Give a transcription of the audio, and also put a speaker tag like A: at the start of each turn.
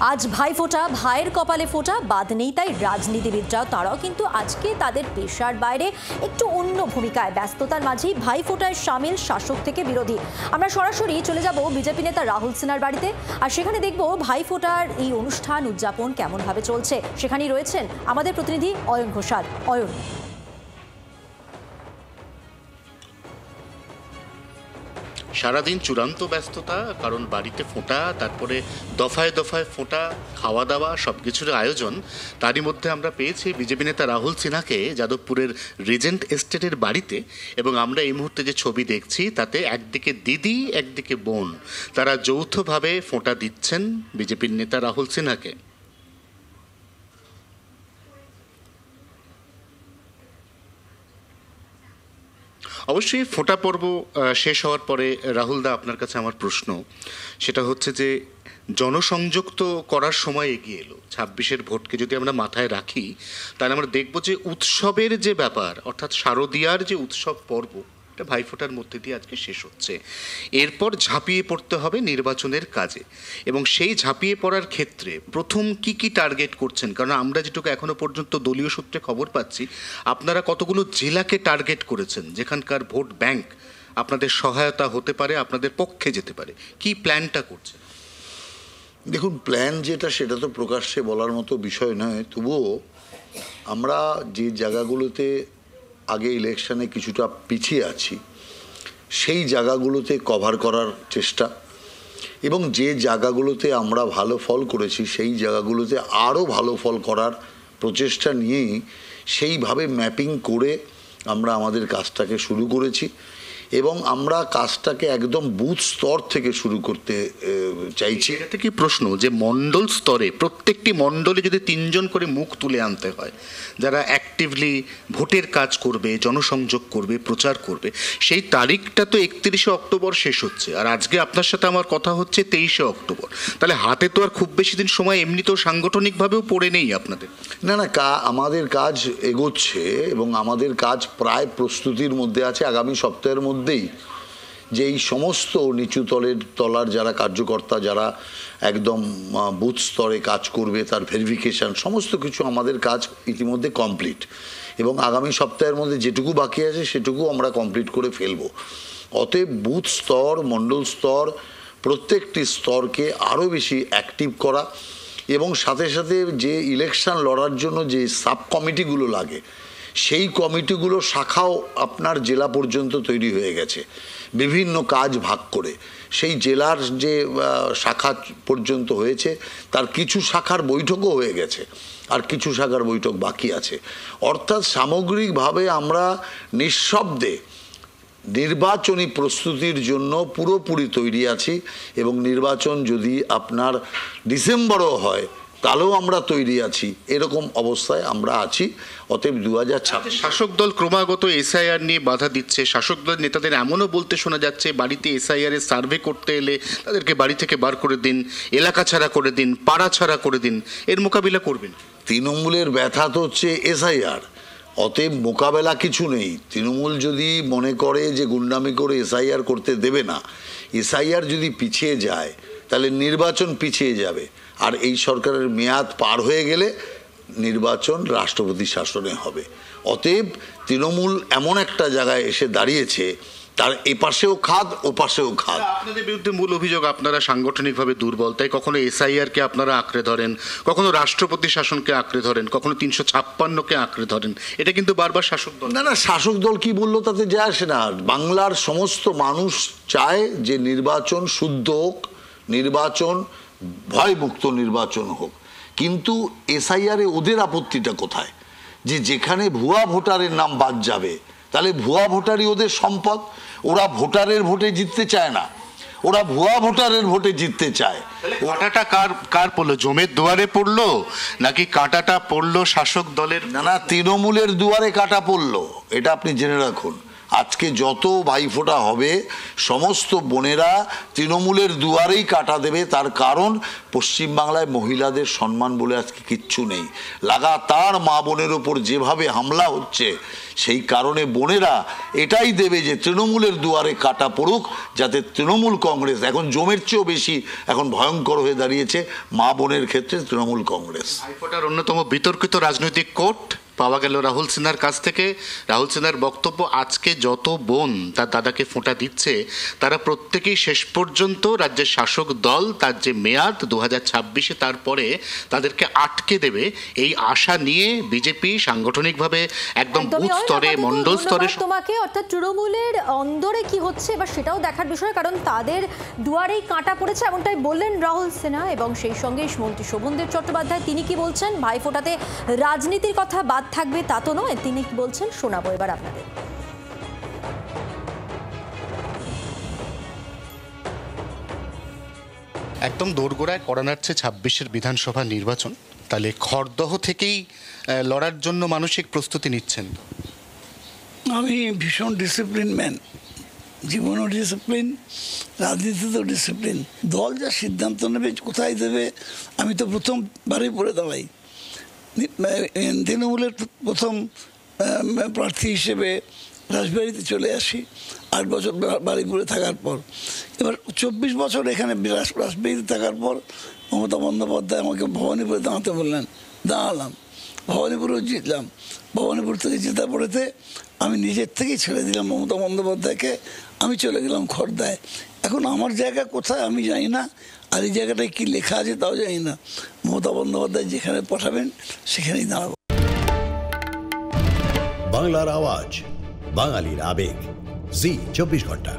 A: আজ ভাইফোঁটা, ভাইয়ের কপালে ফোঁটা, বাদ নেই তাই রাজনীতিবিদরাও তারাও কিন্তু আজকে তাদের পেশার বাইরে একটু অন্য ভূমিকায়, ব্যস্ততার মাঝেই ভাইফোঁটায় সামিল শাসক থেকে বিরোধী। আমরা সরাসরি চলে যাব বিজেপি নেতা রাহুল সিনহার বাড়িতে, আর সেখানে দেখব ভাইফোঁটার এই অনুষ্ঠান উদযাপন কেমনভাবে চলছে। সেখানেই রয়েছেন আমাদের প্রতিনিধি অয়ন ঘোষাল। অয়ন,
B: সারাদিন চূড়ান্ত ব্যস্ততা, কারণ বাড়িতে ফোঁটা, তারপরে দফায় দফায় ফোঁটা, খাওয়া দাওয়া, সব কিছুর আয়োজন। তারই মধ্যে আমরা পেয়েছি বিজেপি নেতা রাহুল সিনহাকে যাদবপুরের রিজেন্ট এস্টেটের বাড়িতে, এবং আমরা এই মুহূর্তে যে ছবি দেখছি তাতে একদিকে দিদি একদিকে বোন, তারা যৌথভাবে ফোঁটা দিচ্ছেন বিজেপির নেতা রাহুল সিনহাকে। অবশ্যই ফোঁটা পর্ব শেষ হওয়ার পরে রাহুলদা, আপনার কাছে আমার প্রশ্ন সেটা হচ্ছে যে জনসংযোগ তো করার সময় এগিয়ে এলো, 26-এর ভোটকে যদি আমরা মাথায় রাখি তাহলে আমরা দেখব যে উৎসবের যে ব্যাপার, অর্থাৎ শারদীয়ার যে উৎসব পর্ব, এটা ভাইফোঁটার মধ্যে দিয়ে আজকে শেষ হচ্ছে। এরপর ঝাঁপিয়ে পড়তে হবে নির্বাচনের কাজে, এবং সেই ঝাঁপিয়ে পড়ার ক্ষেত্রে প্রথম কি টার্গেট করছেন? কারণ আমরা যেটুকু এখনো পর্যন্ত দলীয় সূত্রে খবর পাচ্ছি, আপনারা কতগুলো জেলাকে টার্গেট করেছেন যেখানকার ভোট ব্যাংক আপনাদের সহায়তা হতে পারে, আপনাদের পক্ষে যেতে পারে। কি প্ল্যানটা করছেন?
C: দেখুন, প্ল্যান যেটা সেটা তো প্রকাশ্যে বলার মতো বিষয় নয়, তবুও আমরা যে জায়গাগুলোতে আগে ইলেকশনে কিছুটা পিছিয়ে আছি সেই জায়গাগুলোতে কভার করার চেষ্টা, এবং যে জায়গাগুলোতে আমরা ভালো ফল করেছি সেই জায়গাগুলোতে আরও ভালো ফল করার প্রচেষ্টা নিয়েই সেইভাবে ম্যাপিং করে আমরা আমাদের কাজটাকে শুরু করেছি, এবং আমরা কাজটাকে একদম বুথ স্তর থেকে শুরু করতে চাইছি।
B: এটা কি প্রশ্ন যে মণ্ডল স্তরে প্রত্যেকটি মণ্ডলে যদি 3 জন করে মুখ তুলে আনতে হয় যারা অ্যাক্টিভলি ভোটের কাজ করবে, জনসংযোগ করবে, প্রচার করবে, সেই তারিখটা তো 31শে অক্টোবর শেষ হচ্ছে, আর আজকে আপনার সাথে আমার কথা হচ্ছে 23শে অক্টোবর। তাহলে হাতে তো আর খুব বেশি দিন সময় এমনিতেও সাংগঠনিকভাবেও পড়ে নেই আপনাদের।
C: না, আমাদের কাজ এগোচ্ছে, এবং আমাদের কাজ প্রায় প্রস্তুতির মধ্যে আছে। আগামী সপ্তাহের মধ্যেই যে এই সমস্ত নিচু তলার যারা কার্যকর্তা, যারা একদম বুথ স্তরে কাজ করবে, তার ভেরিফিকেশন, সমস্ত কিছু আমাদের কাজ ইতিমধ্যে কমপ্লিট, এবং আগামী সপ্তাহের মধ্যে যেটুকু বাকি আছে সেটুকু আমরা কমপ্লিট করে ফেলবো। অতএব বুথ স্তর, মণ্ডল স্তর, প্রত্যেকটি স্তরকে আরও বেশি অ্যাক্টিভ করা, এবং সাথে সাথে যে ইলেকশন লড়ার জন্য যে সাব কমিটিগুলো লাগে সেই কমিটিগুলো শাখাও আপনার জেলা পর্যন্ত তৈরি হয়ে গেছে, বিভিন্ন কাজ ভাগ করে। সেই জেলার যে শাখা পর্যন্ত হয়েছে তার কিছু শাখার বৈঠকও হয়ে গেছে, আর কিছু শাখার বৈঠক বাকি আছে। অর্থাৎ সামগ্রিকভাবে আমরা নিঃশব্দে নির্বাচনী প্রস্তুতির জন্য পুরোপুরি তৈরি আছি, এবং নির্বাচন যদি আপনার ডিসেম্বরও হয় তাহলেও আমরা তৈরি আছি, এরকম অবস্থায় আমরা আছি। অতএব 2026
B: শাসক দল ক্রমাগত এসআইআর নিয়ে বাধা দিচ্ছে। শাসক দলের নেতাদের এমনও বলতে শোনা যাচ্ছে, বাড়িতে এসআইআর এর সার্ভে করতে এলে তাদেরকে বাড়ি থেকে বার করে দিন, এলাকা ছাড়া করে দিন, পাড়া ছাড়া করে দিন। এর মোকাবিলা করবেন?
C: তৃণমূলের ব্যথা তো হচ্ছে এসআইআর, অতএব মোকাবেলা কিছু নেই। তৃণমূল যদি মনে করে যে গুন্ডামি করে এসআইআর করতে দেবে না, এসআইআর যদি পিছিয়ে যায় তাহলে নির্বাচন পিছিয়ে যাবে, আর এই সরকারের মেয়াদ পার হয়ে গেলে নির্বাচন রাষ্ট্রপতি শাসনে হবে। অতএব তৃণমূল এমন একটা জায়গায় এসে দাঁড়িয়েছে, তার এপাশেও খাদ ওপাশেও খাদ।
B: আপনাদের বিরুদ্ধে মূল অভিযোগ আপনারা সাংগঠনিকভাবে দুর্বল, তাই কখনো এসআইআরকে আপনারা আঁকড়ে ধরেন, কখনো রাষ্ট্রপতি শাসনকে আঁকড়ে ধরেন, কখনো 356কে আঁকড়ে ধরেন। এটা কিন্তু বারবার শাসক দল।
C: না, শাসক দল কি বললো তাতে যায় আসে না। বাংলার সমস্ত মানুষ চায় যে নির্বাচন শুদ্ধ হোক, নির্বাচন ভয়মুক্ত নির্বাচন হোক, কিন্তু এসআইআরে ওদের আপত্তিটা কোথায়? যেখানে ভুয়া ভোটারের নাম বাদ যাবে তাহলে ভুয়া ভোটারই ওদের সম্পদ। ওরা ভোটারের ভোটে জিততে চায় না, ওরা ভুয়া ভোটারের ভোটে জিততে চায়।
B: কাঁটাটা কার পড়লো? জমের দুয়ারে পড়লো নাকি কাঁটাটা পড়লো শাসক দলের?
C: না, তৃণমূলের দুয়ারে কাঁটা পড়লো, এটা আপনি জেনে রাখুন। আজকে যত ভাইফোঁটা হবে সমস্ত বোনেরা তৃণমূলের দুয়ারেই কাটা দেবে। তার কারণ পশ্চিমবাংলায় মহিলাদের সম্মান বলে আজকে কিচ্ছু নেই। লাগাতার মা বোনের ওপর যেভাবে হামলা হচ্ছে সেই কারণে বোনেরা এটাই দেবে যে তৃণমূলের দুয়ারে কাটা পড়ুক, যাতে তৃণমূল কংগ্রেস এখন জমের চেয়েও বেশি এখন ভয়ঙ্কর হয়ে দাঁড়িয়েছে মা বোনের ক্ষেত্রে তৃণমূল কংগ্রেস।
B: ভাইফোঁটার অন্যতম বিতর্কিত রাজনৈতিক কোর্ট পাওয়া গেল রাহুল সিনহার কাছ থেকে। রাহুল সিনহার বক্তব্য, আজকে যত বোন তার দাদাকে ফোঁটা দিচ্ছে তারা প্রত্যেকেই শেষ পর্যন্ত রাজ্যের শাসক দল তার যে মেয়াদ 2026-এ তারপরে তাদেরকে আটকে দেবে, এই আশা নিয়ে বিজেপি সাংগঠনিকভাবে একদম বুথ স্তরে মণ্ডল স্তরে।
A: তোমাকে অর্থাৎ তৃণমূলের অন্দরে কি হচ্ছে এবার সেটাও দেখার বিষয়, কারণ তাদের দুয়ারেই কাঁটা পড়েছে এমনটাই বললেন রাহুল সিনহা। এবং সেই সঙ্গে মন্ত্রী শোভনদেব চট্টোপাধ্যায় তিনি কি বলছেন, ভাইফোঁটাতে রাজনীতির কথা বাদ থাকবে তা তো নয়, তিনি বলছেন শোনাবো এবার আপনাদের।
B: একদম দোরগোড়ায় কড়া নাড়ছে 26-এর বিধানসভা নির্বাচন, তাহলে খড়দহ থেকেই লড়ার জন্য মানসিক প্রস্তুতি নিচ্ছেন?
D: আমি ভীষণ ডিসিপ্লিন ম্যান, জীবনও ডিসিপ্লিন, রাজনীতিতেও ডিসিপ্লিন। দল যা সিদ্ধান্ত নেবে কোথায় দেবে, আমি তো প্রথমবারই পড়ে দাঁড়াই। তৃণমূলের প্রথম প্রার্থী হিসেবে রাজবাড়িতে চলে আসি 8 বছর বাড়িপুরে থাকার পর। এবার 24 বছর এখানে রাজবাড়িতে থাকার পর মমতা বন্দ্যোপাধ্যায় আমাকে ভবানীপুরে দাঁড়াতে বললেন, দাঁড়ালাম। ভবানীপুরেও জিতলাম। ভবানীপুর থেকে জেতা পড়েতে আমি নিজের থেকেই ছেড়ে দিলাম মমতা বন্দ্যোপাধ্যায়কে, আমি চলে গেলাম খড়দায়। এখন আমার জায়গা কোথায় আমি জানি না, আর এই জায়গাটায় কী লেখা আছে তাও জানি না। মমতা বন্দ্যোপাধ্যায় যেখানে পাঠাবেন সেখানেই দাঁড়াবো।
E: বাংলার আওয়াজ, বাঙালির আবেগ, জি 24 ঘন্টা।